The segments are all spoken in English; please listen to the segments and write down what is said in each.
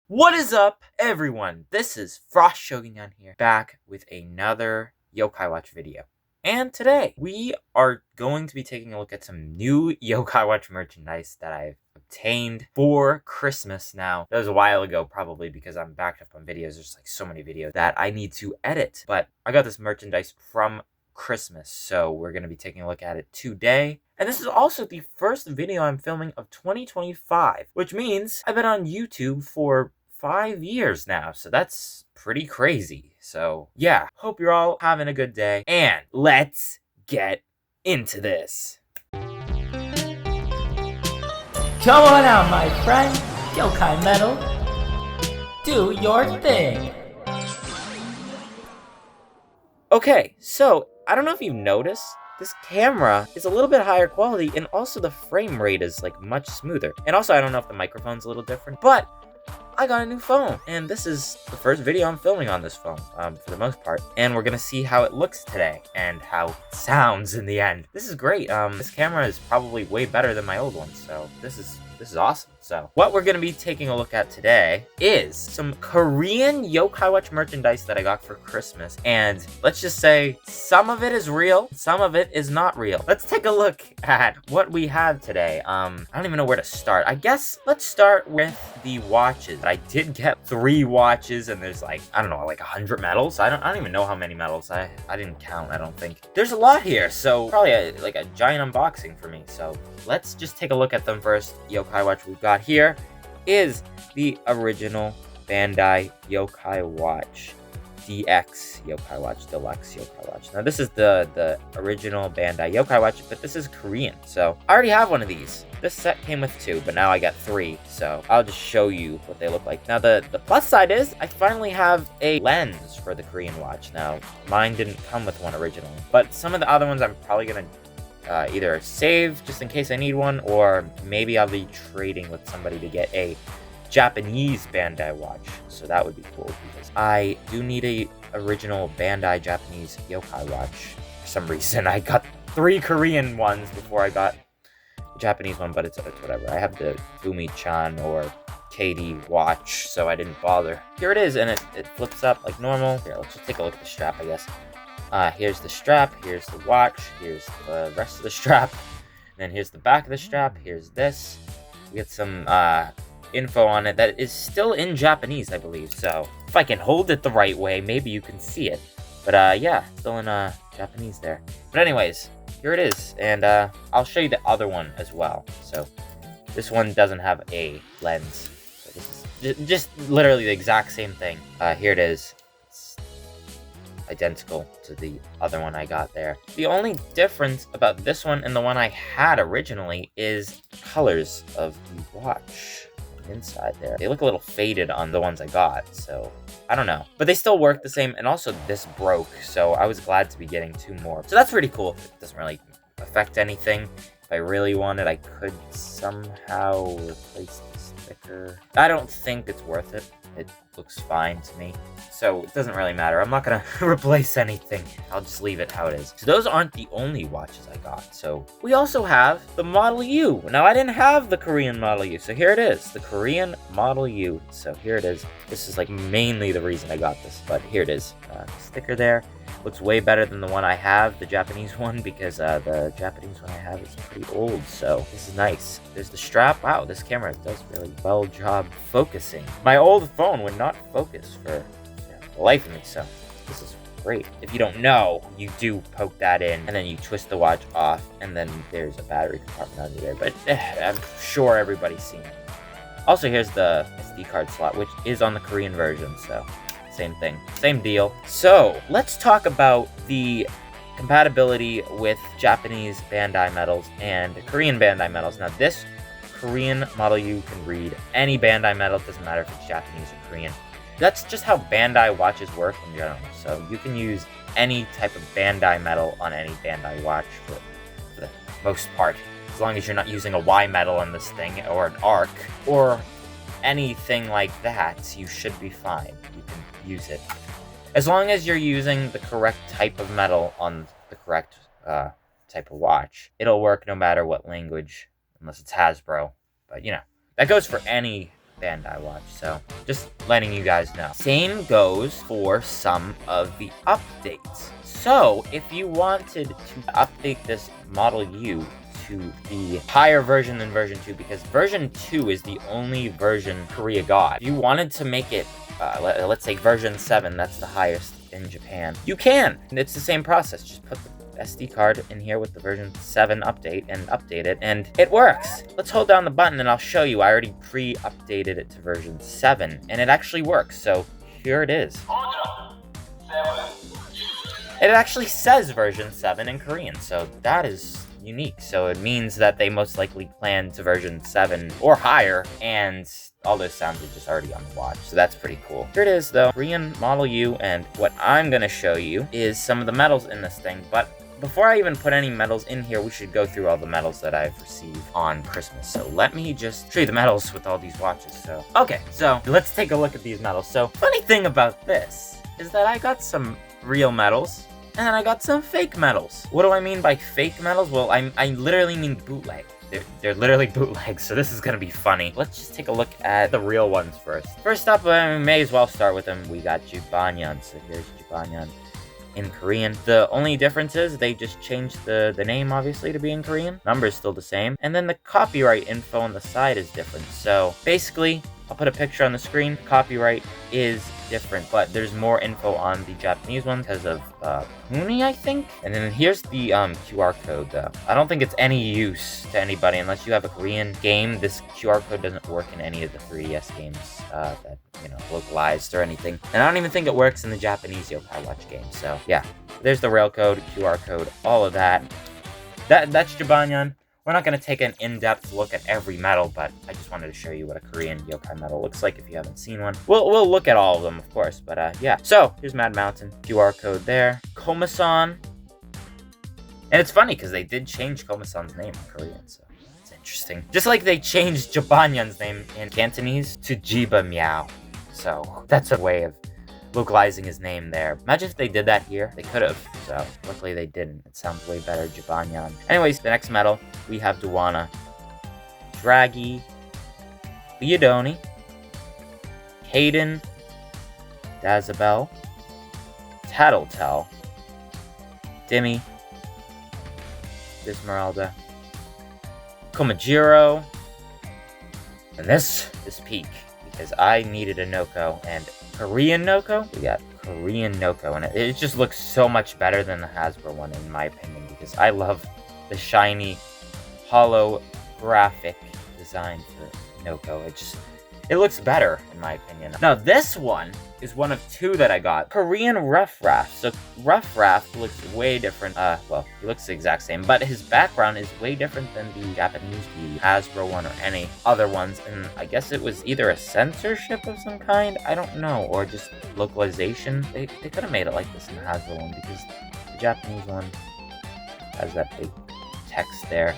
What is up, everyone? This is Frost Shogun here, back with another Yokai Watch video. And today, we are going to be taking a look at some new Yokai Watch merchandise that I've obtained for Christmas now. That was a while ago, probably, because I'm backed up on videos. There's like so many videos that I need to edit. But I got this merchandise from Christmas, so we're going to be taking a look at it today. And this is also the first video I'm filming of 2025, which means I've been on YouTube for 5 years now, so that's pretty crazy. So yeah, hope you're all having a good day, and let's get into this. Come on out, my friend. Yokai Metal. Do your thing. Okay, so I don't know if you've noticed, this camera is a little bit higher quality, and also the frame rate is like much smoother. And also, I don't know if the microphone's a little different, but I got a new phone, and this is the first video I'm filming on this phone, for the most part. And we're gonna see how it looks today, and how it sounds in the end. This is great. This camera is probably way better than my old one, so this is awesome. So what we're gonna be taking a look at today is some Korean Yokai Watch merchandise that I got for Christmas. And let's just say some of it is real, some of it is not real. Let's take a look at what we have today. I don't even know where to start. I guess let's start with the watches. I did get 3 watches, and there's like, I don't know, like 100 medals. I don't even know how many medals. I didn't count, I don't think. There's a lot here, so probably like a giant unboxing for me. So let's just take a look at them first. Yokai Watch we've got here is the original Bandai Yokai Watch DX Yokai Watch, Deluxe Yokai Watch. Now this is the original Bandai Yokai Watch, but this is Korean. So I already have one of these. This set came with 2, but now I got 3. So I'll just show you what they look like. Now the plus side is I finally have a lens for the Korean watch. Now mine didn't come with one originally, but some of the other ones I'm probably gonna either save just in case I need one, or maybe I'll be trading with somebody to get a Japanese Bandai watch. So that would be cool, because I do need a original Bandai Japanese Yokai watch. For some reason, I got 3 Korean ones before I got a Japanese one, but it's whatever. I have the Fumi-chan or KD watch, so I didn't bother. Here it is, and it flips up like normal. Here, let's just take a look at the strap, I guess. Here's the strap, here's the watch, here's the rest of the strap, and then here's the back of the strap, here's this. We get some info on it that is still in Japanese, I believe, so if I can hold it the right way, maybe you can see it. But yeah, still in Japanese there. But anyways, here it is, and I'll show you the other one as well. So this one doesn't have a lens, so this is just literally the exact same thing. Here it is. Identical to the other one I got there. The only difference about this one and the one I had originally is colors of the watch inside there. They look a little faded on the ones I got, so I don't know. But they still work the same, and also this broke, so I was glad to be getting 2 more. So that's pretty cool. It doesn't really affect anything. If I really wanted, I could somehow replace the sticker. I don't think it's worth it. It looks fine to me, so it doesn't really matter. I'm not gonna replace anything. I'll just leave it how it is. So those aren't the only watches I got. So we also have the Model U. Now I didn't have the Korean Model U, so here it is, the Korean Model U. So here it is. This is like mainly the reason I got this, but here it is. The sticker there looks way better than the one I have, the Japanese one, because the Japanese one I have is pretty old, so this is nice. There's the strap. Wow, this camera does really well job focusing. My old phone would not focus for the life of me, so this is great. If you don't know, you do poke that in, and then you twist the watch off, and then there's a battery compartment under there, but I'm sure everybody's seen it. Also, here's the SD card slot, which is on the Korean version, so same thing, same deal. So let's talk about the compatibility with Japanese Bandai medals and Korean Bandai medals. Now this Korean Model U can read any Bandai medal, doesn't matter if it's Japanese or Korean. That's just how Bandai watches work in general. So you can use any type of Bandai medal on any Bandai watch for the most part, as long as you're not using a Y medal on this thing, or an ARC, or anything like that. You should be fine. You can use it as long as you're using the correct type of metal on the correct type of watch. It'll work no matter what language, unless it's Hasbro. But you know, that goes for any Bandai watch, so just letting you guys know. Same goes for some of the updates. So if you wanted to update this Model U to the higher version than version 2, because version 2 is the only version Korea got. If you wanted to make it, let's say version 7, that's the highest in Japan, you can. It's the same process. Just put the SD card in here with the version 7 update and update it, and it works. Let's hold down the button and I'll show you. I already pre-updated it to version 7, and it actually works. So here it is. It actually says version 7 in Korean, so that is unique. So it means that they most likely plan to version 7 or higher, and all those sounds are just already on the watch, so that's pretty cool. Here it is though, Korean Model U, and what I'm gonna show you is some of the medals in this thing. But before I even put any medals in here, we should go through all the medals that I've received on Christmas. So let me just show you the medals with all these watches. So okay, so let's take a look at these medals. So funny thing about this is that I got some real medals, and then I got some fake medals. What do I mean by fake medals? Well, I literally mean bootleg. They're literally bootlegs, so this is gonna be funny. Let's just take a look at the real ones first. First up, we may as well start with them. We got Jubanyan, so here's Jubanyan in Korean. The only difference is they just changed the name, obviously, to be in Korean. Number is still the same. And then the copyright info on the side is different. So basically, I'll put a picture on the screen. Copyright is different, but there's more info on the Japanese one because of Huni, I think. And then here's the QR code though. I don't think it's any use to anybody unless you have a Korean game. This QR code doesn't work in any of the 3DS games that, you know, localized or anything. And I don't even think it works in the Japanese Yokai Watch game. So yeah, there's the rail code, QR code, all of that. That's Jubanyan. We're not going to take an in-depth look at every medal, but I just wanted to show you what a Korean yokai medal looks like if you haven't seen one. We'll look at all of them, of course, but yeah. So, here's Mad Mountain. QR code there. Komasan. And it's funny, because they did change Komasan's name in Korean, so it's interesting. Just like they changed Jabanyan's name in Cantonese to Jiba Miao. So, that's a way of localizing his name there. Imagine if they did that here. They could have. So luckily they didn't. It sounds way better, Jubanyan. Anyways, the next medal, we have Duwana, Draghi, Leodoni, Hayden, Dazabel, Tattletale, Dimmy, Esmeralda, Komajiro, and this is Peak, because I needed a Noko, and Korean Noko? We got Korean Noko, and it just looks so much better than the Hasbro one, in my opinion, because I love the shiny holographic design for Noko. It looks better, in my opinion. Now, this one is one of two that I got. Korean Rough Raft. So, Rough Raft looks way different. Well, he looks the exact same, but his background is way different than the Japanese, the Hasbro one, or any other ones. And I guess it was either a censorship of some kind, I don't know, or just localization. They could have made it like this in the Hasbro one, because the Japanese one has that big text there.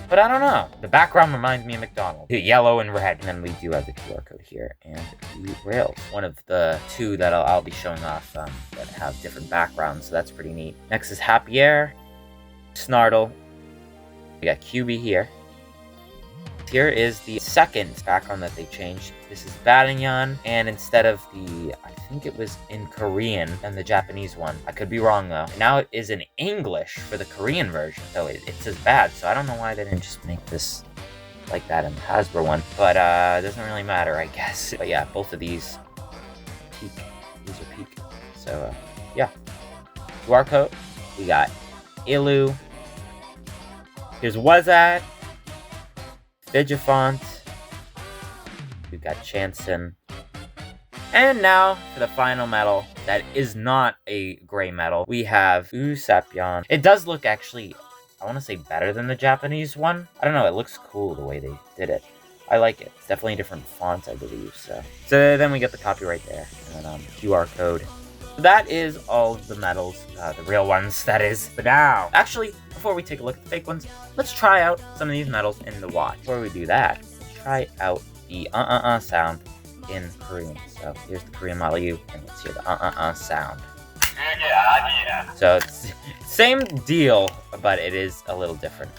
But I don't know. The background reminds me of McDonald's. Yellow and red. And then we do have the QR code here. And the rails. One of the two that I'll be showing off that have different backgrounds. So that's pretty neat. Next is Happy Air. Snartle. We got QB here. Here is the second background that they changed. This is Batinyan, and instead of the, I think it was in Korean and the Japanese one. I could be wrong though. Now it is in English for the Korean version, so it says bad. So I don't know why they didn't just make this like that in the Hasbro one, but it doesn't really matter, I guess. But yeah, both of these Peak. These are Peak. So yeah, QR code. We got Ilu. Here's Wazat. Vigifont, we've got Chanson, and now for the final medal that is not a gray medal, we have Usapyeon. It does look actually, I want to say better than the Japanese one. I don't know, it looks cool the way they did it. I like it. It's definitely a different font, I believe. So then we get the copyright there, and then QR code. So that is all of the medals, the real ones, that is. But now, actually, before we take a look at the fake ones, let's try out some of these medals in the watch. Before we do that, let's try out the sound in Korean. So here's the Korean Model U, and let's hear the sound. So it's same deal, but it is a little different.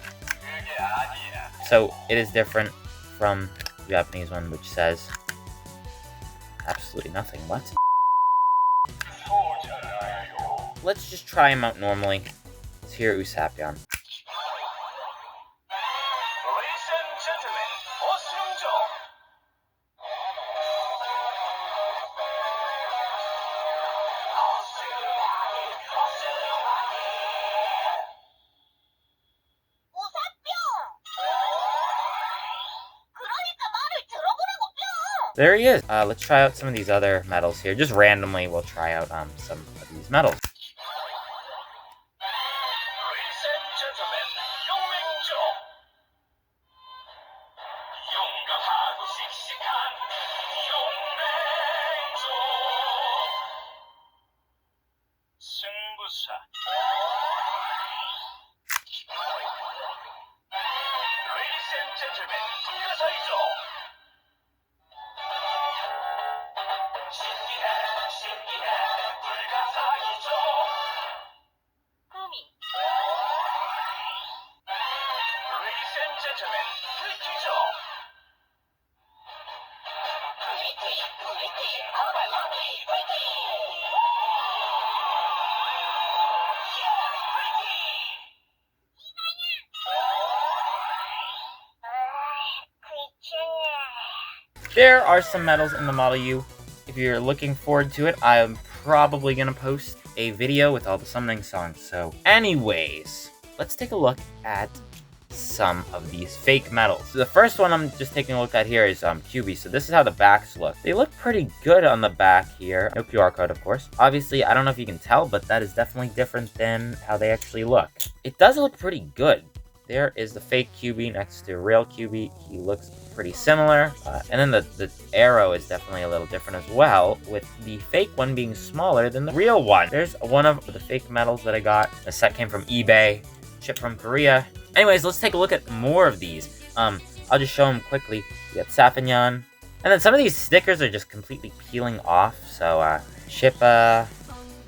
So it is different from Japanese one, which says absolutely nothing. What? Let's just try him out normally. Let's hear Usapyan. There he is. Let's try out some of these other medals here. Just randomly, we'll try out some of these medals. There are some medals in the Model U. If you're looking forward to it, I'm probably going to post a video with all the summoning songs. So anyways, let's take a look at some of these fake medals. So the first one I'm just taking a look at here is QB. So this is how the backs look. They look pretty good on the back here. No QR code, of course. Obviously, I don't know if you can tell, but that is definitely different than how they actually look. It does look pretty good. There is the fake QB next to real QB. He looks pretty similar. And then the arrow is definitely a little different as well, with the fake one being smaller than the real one. There's one of the fake medals that I got. The set came from eBay, shipped from Korea. Anyways, let's take a look at more of these. I'll just show them quickly. We got Safanyan. And then some of these stickers are just completely peeling off. So, ship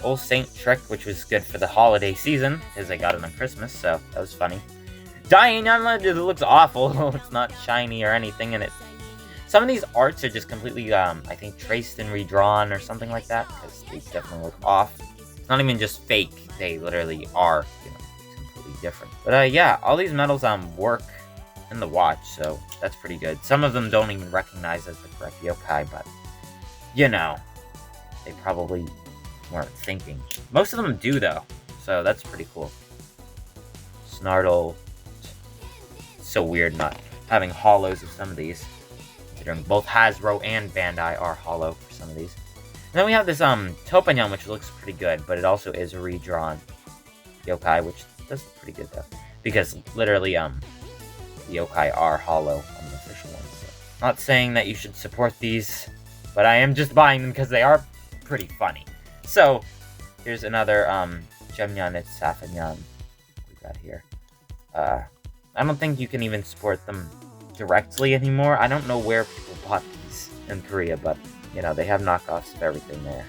Old Saint Trick, which was good for the holiday season, because I got it on Christmas, so that was funny. Dainyan, it looks awful. It's not shiny or anything, and some of these arts are just completely, I think, traced and redrawn or something like that, because they definitely look off. It's not even just fake, they literally are, completely different. But, yeah, all these medals, work in the watch, so that's pretty good. Some of them don't even recognize as the correct yokai, but, they probably weren't thinking. Most of them do, though, so that's pretty cool. Snartle. So weird not having hollows of some of these, considering both Hasbro and Bandai are hollow for some of these. And then we have this Topanyan, which looks pretty good, but it also is a redrawn yokai, which does look pretty good though, because literally the yokai are hollow on the official ones. So. Not saying that you should support these, but I am just buying them because they are pretty funny. So here's another Jemnyan, it's Safanyan we got here. I don't think you can even support them directly anymore. I don't know where people bought these in Korea, but, they have knockoffs of everything there.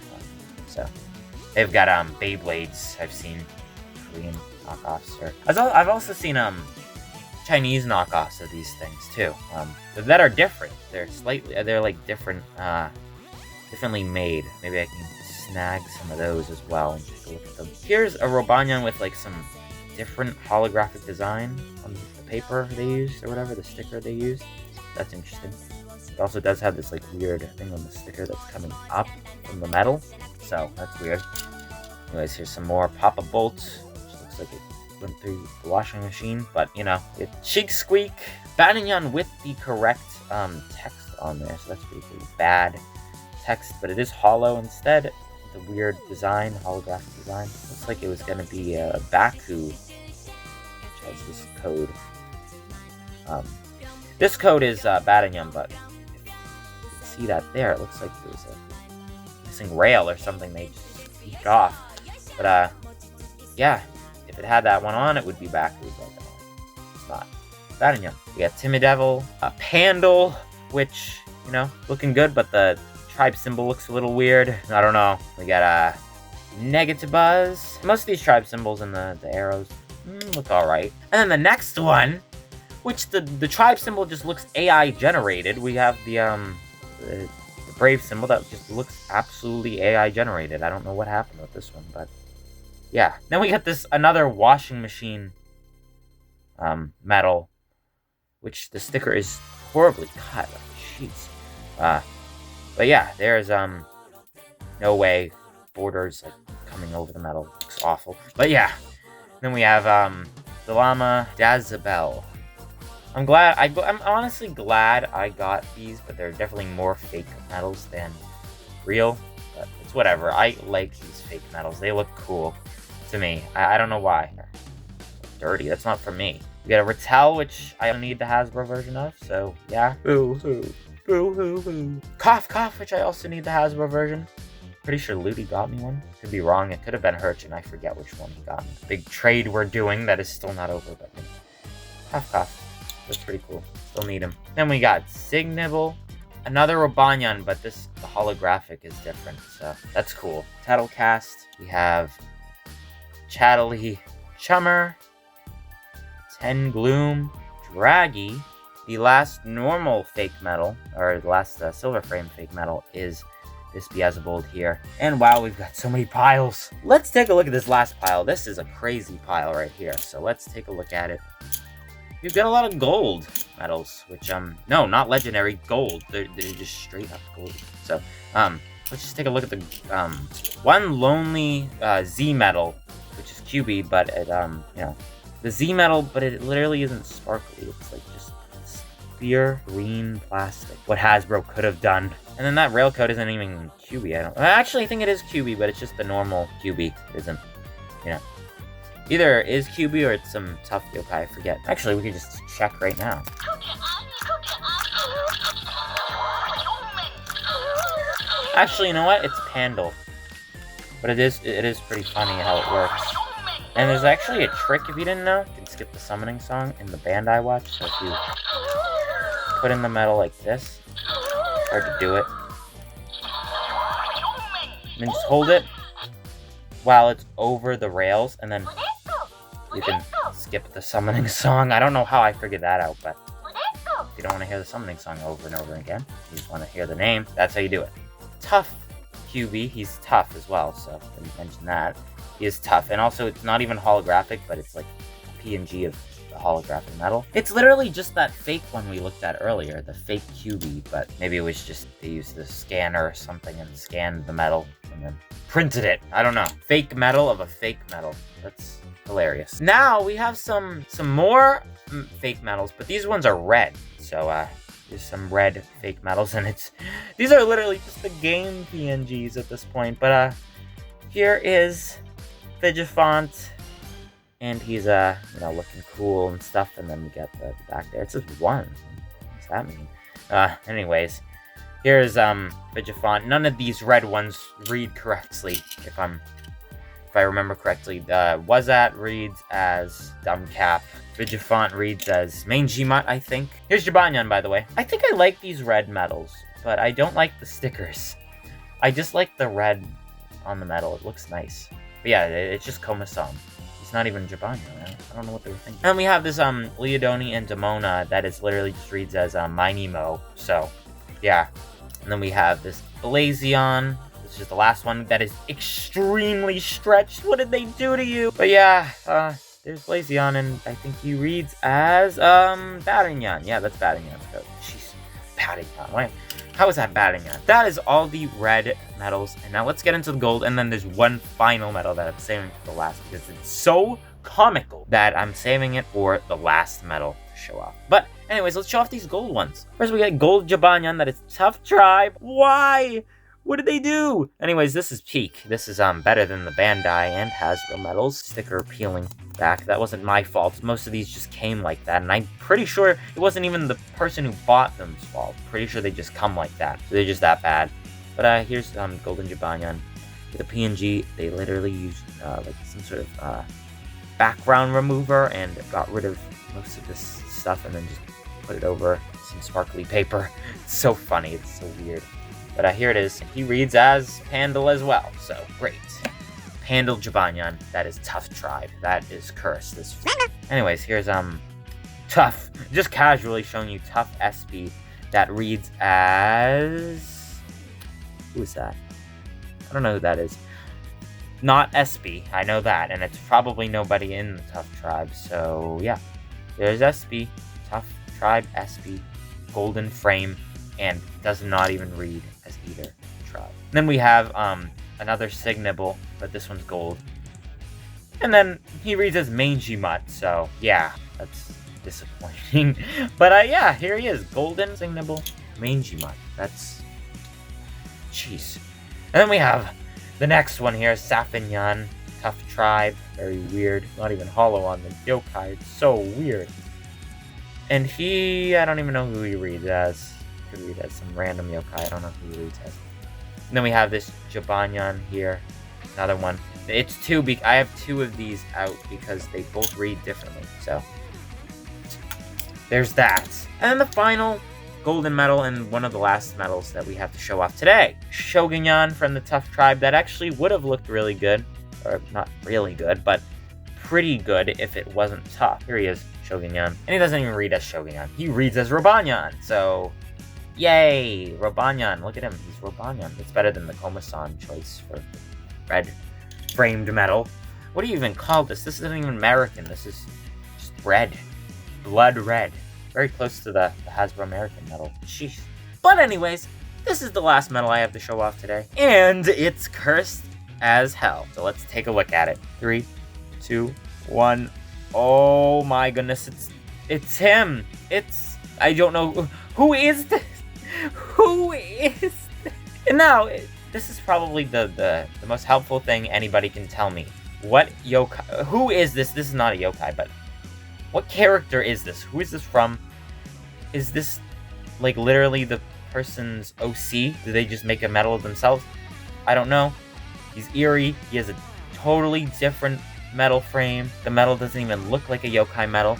So, they've got, Beyblades, I've seen Korean knockoffs. I've also seen, Chinese knockoffs of these things, too. That are different. They're like different, differently made. Maybe I can snag some of those as well and take a look at them. Here's a Robanyan with, like, some different holographic design on the paper they used, or whatever, the sticker they used. That's interesting. It also does have this, like, weird thing on the sticker that's coming up from the metal, so that's weird. Anyways, here's some more Papa Bolt, which looks like it went through the washing machine, but, it Chic Squeak. Banyan with the correct text on there, so that's pretty cool. Bad text, but it is hollow instead. The weird design, holographic design. Looks like it was going to be a Baku, which has this code. This code is Badanyam, but if you can see that there, it looks like there was a missing rail or something they just peeked off. But, yeah, if it had that one on, it would be Baku, but it's not. Badanyam. We got Timidevil, Pandal, which, looking good, but the tribe symbol looks a little weird. I don't know. We got Negative Buzz. Most of these tribe symbols and the arrows look alright. And then the next one, which the tribe symbol just looks AI generated. We have the brave symbol that just looks absolutely AI generated. I don't know what happened with this one, but yeah. Then we got this another washing machine medal, which the sticker is horribly cut. Like, jeez. But yeah, there's no way borders like coming over the metal. Looks awful. But yeah. Then we have the llama Dazabel. I'm honestly glad I got these, but they're definitely more fake medals than real. But it's whatever. I like these fake medals. They look cool to me. I don't know why. They're dirty. That's not for me. We got a Rattel, which I don't need the Hasbro version of, so yeah. Boo hoo. Boo hoo hoo. Cough Cough, which I also need the Hasbro version. Pretty sure Ludi got me one. Could be wrong. It could have been Hirsch, and I forget which one he got me. Big trade we're doing that is still not over, but Cough Cough. That's pretty cool. Still need him. Then we got Signibble. Another Robanyan, but the holographic is different, so that's cool. Tattlecast. We have Chatterley Chummer. Ten Gloom. Draggy. The last normal fake metal, or the last silver frame fake metal, is this Beelzebub here. And wow, we've got so many piles. Let's take a look at this last pile. This is a crazy pile right here, so let's take a look at it. We've got a lot of gold medals, which, no, not legendary, gold. They're just straight up gold. So, let's just take a look at the, one lonely, Z medal, which is QB, but it, you know, the Z medal, but it literally isn't sparkly. It's like just clear green plastic. What Hasbro could have done. And then that rail coat isn't even QB, actually, I think it is QB, but it's just the normal QB. It isn't, you know. Either it is QB or it's some tough yokai, I forget. Actually, we could just check right now. Actually, you know what? It's Pandal. But it is pretty funny how it works. And there's actually a trick, if you didn't know. You can skip the summoning song in the band I watch. So if you put in the metal like this, it's hard to do it. And then just hold it while it's over the rails, and then you can skip the summoning song. I don't know how I figured that out, but if you don't want to hear the summoning song over and over again, you just want to hear the name, that's how you do it. Tough QB, he's tough as well, so I didn't mention that. He is tough, and also it's not even holographic, but it's like PNG of the holographic metal. It's literally just that fake one we looked at earlier, the fake QB, but maybe it was just they used the scanner or something and scanned the metal and then printed it. I don't know. Fake metal of a fake metal. That's hilarious. Now we have some more fake metals, but these ones are red. So there's some red fake metals, and these are literally just the game PNGs at this point. But here is Figifont, and he's you know, looking cool and stuff. And then we get the back there. It says 1. What's that mean? Anyways. Here's Figifont. None of these red ones read correctly, if I remember correctly. Wazat reads as Dumbcap. Figifont reads as Mangy Mutt, I think. Here's Jibanyan, by the way. I think I like these red medals, but I don't like the stickers. I just like the red on the metal. It looks nice. But yeah, it's just Komasan. It's not even Jibanyan. I don't know what they were thinking. And we have this Leodoni and Demona that is literally just reads as Minimo. So yeah. And then we have this Blazion. This is the last one that is extremely stretched. What did they do to you? But yeah, there's Blazion, and I think he reads as Batinyan. Yeah, that's Batinyan. Jeez, Batinyan. Why? How is that Batinyan? That is all the red medals. And now let's get into the gold. And then there's one final medal that I'm saving for the last because it's so comical that I'm saving it for the last medal to show off. But anyways, let's show off these gold ones. First, we got Gold Jibanyan. That is Tough Tribe. Why? What did they do? Anyways, this is peak. This is better than the Bandai and Hasbro medals. Sticker peeling back. That wasn't my fault. Most of these just came like that, and I'm pretty sure it wasn't even the person who bought them's fault. Pretty sure they just come like that. So they're just that bad. But here's Golden Jibanyan. With the PNG, they literally used like some sort of background remover and got rid of most of this stuff and then just put it over some sparkly paper. It's so funny. It's so weird. But here it is. He reads as Pandal as well. So great. Pandal Jibanyan. That is Tough Tribe. That is Cursed. Anyways, here's Tough. Just casually showing you Tough SP that reads as... Who is that? I don't know who that is. Not SB, I know that, and it's probably nobody in the Tough Tribe, so yeah. There's SB, Tough Tribe SB, golden frame, and does not even read as either tribe. Then we have another Signable, but this one's gold. And then he reads as Mangy Mutt, so yeah, that's disappointing. But yeah, here he is, golden Signable, Mangy Mutt. That's... Jeez. And then we have the next one here, Safinyan, Tough Tribe. Very weird. Not even hollow on the yokai. It's so weird. And he... I don't even know who he reads as. Could read as some random yokai. I don't know who he reads as. And then we have this Jabanyan here. Another one. It's two. I have two of these out because they both read differently. So, there's that. And then the final golden medal and one of the last medals that we have to show off today. Shogunyan from the Tough Tribe that actually would have looked really good. Or not really good, but pretty good if it wasn't tough. Here he is, Shogunyan. And he doesn't even read as Shogunyan. He reads as Robanyan. So, yay! Robanyan. Look at him. He's Robanyan. It's better than the Komasan choice for red framed medal. What do you even call this? This isn't even American. This is just red. Blood red. Very close to the Hasbro American medal. Jeez. But anyways, this is the last medal I have to show off today. And it's cursed as hell. So let's take a look at it. 3, 2, 1. Oh my goodness. It's him. I don't know. Who is this? Who is this? And now, this is probably the most helpful thing anybody can tell me. What yokai? Who is this? This is not a yokai, but what character is this? Who is this from? Is this, like, literally the person's OC? Do they just make a medal of themselves? I don't know. He's eerie. He has a totally different metal frame. The medal doesn't even look like a yokai medal.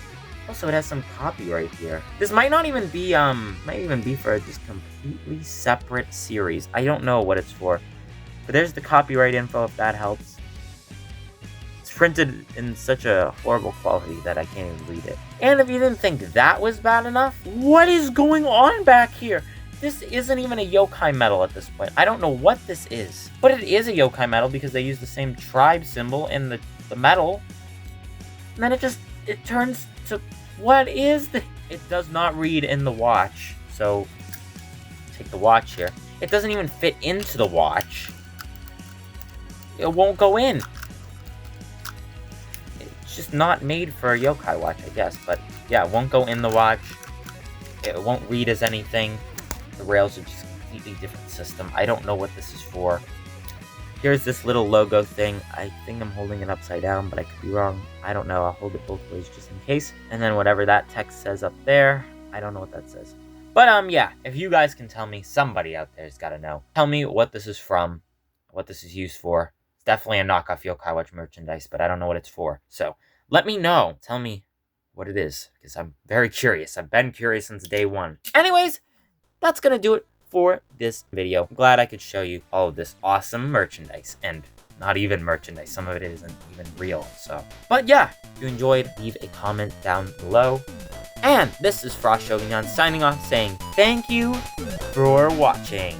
Also, it has some copyright here. This might not even be, for a just completely separate series. I don't know what it's for. But there's the copyright info if that helps. It's printed in such a horrible quality that I can't even read it. And if you didn't think that was bad enough, what is going on back here? This isn't even a yokai medal at this point. I don't know what this is. But it is a yokai medal because they use the same tribe symbol in the medal. And then it turns to... What is this? It does not read in the watch. So, take the watch here. It doesn't even fit into the watch. It won't go in. It's just not made for a yokai watch, I guess. But, yeah, it won't go in the watch. It won't read as anything. The rails are just a completely different system. I don't know what this is for. Here's this little logo thing. I think I'm holding it upside down, but I could be wrong. I don't know. I'll hold it both ways just in case. And then whatever that text says up there, I don't know what that says. But yeah, if you guys can tell me, somebody out there's got to know. Tell me what this is from, what this is used for. It's definitely a knockoff Yokai Watch merchandise, but I don't know what it's for. So let me know. Tell me what it is, because I'm very curious. I've been curious since day one. Anyways, that's going to do it for this video. I'm glad I could show you all of this awesome merchandise, and not even merchandise. Some of it isn't even real, so. But yeah, if you enjoyed, leave a comment down below. And this is Frost Shogunyan signing off saying thank you for watching.